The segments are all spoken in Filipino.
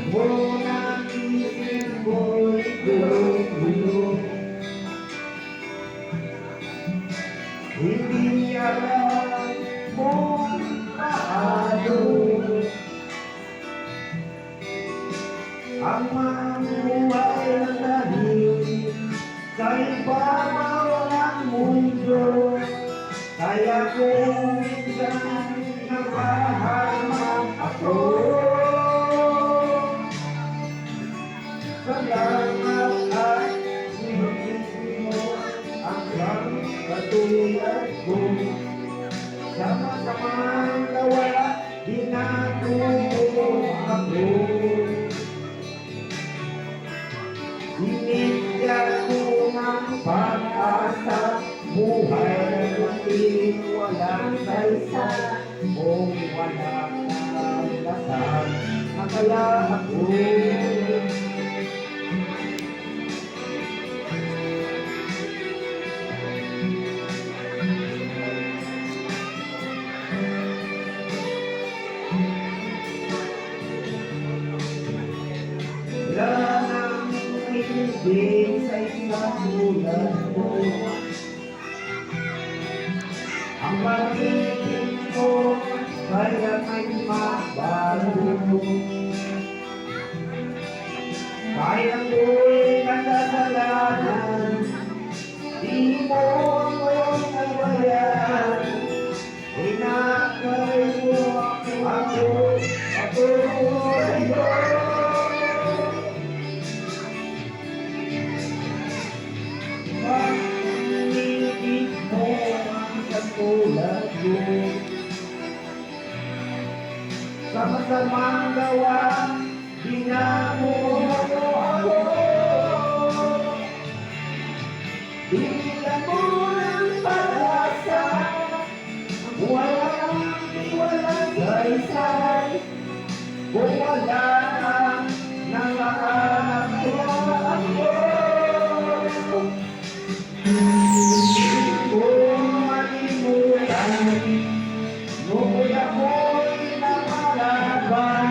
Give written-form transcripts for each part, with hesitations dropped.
Unang isip ko'y gulong-gulong. Hindi alam kung paano ang mamuhay na dahil sa ibabaw ng mundo. Kaya kung minsan napahamak ako, salamat at sinunod mo ang katulad ko. Sama-samang nawala, dinatulong ako. Binigyan ko ng pag-asa, buhay na walang salsa. Kung wala kang lasal, nakaya ako. Wala nang ibig sa isang tulad mo. Ang pag-ibig ko kaya may mabago. Kaya ko'y nakasalanan, di mo ako nabayaan. Inakay mo ako sa'yo. Pag-ibig mo ang katulad ko, sama-samang gawa, ginamo mo ako. Bigyan mo ng pag-asa, walang saysay. Kung wala kang nakahanap, kaya ako. Kung malimutan, ngunit ako'y nakalaban.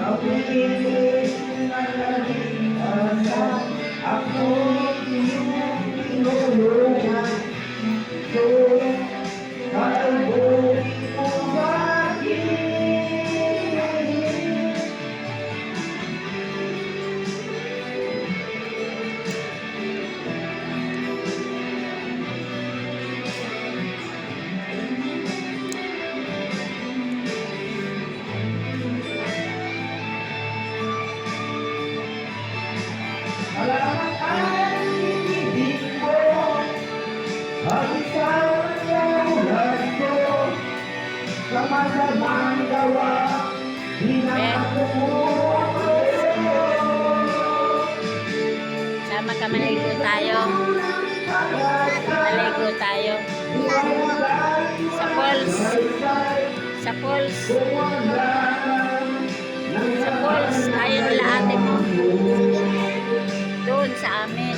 Kapiling na nalimutan, ako'y iyong tinulungan. So, kalbuhin mo sa'kin. Salamat ay ibig mo, ang isang tulad ko, sama-samang gawa, hinako mo ako. Sama ka, maligo tayo. Maligo tayo. Sa falls. Sa falls. Sa falls. Tayo nila ate mo. Doon sa amin.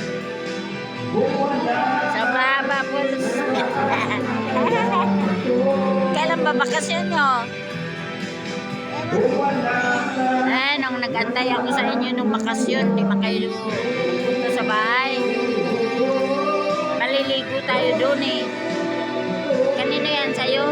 Sa Brava Falls. Kailan ba bakasyon nyo? Nung nag-antay ako sa inyo nung bakasyon, di makayo pupunta sa bahay. Maliligo tayo doon eh. Kanino yan sa'yo?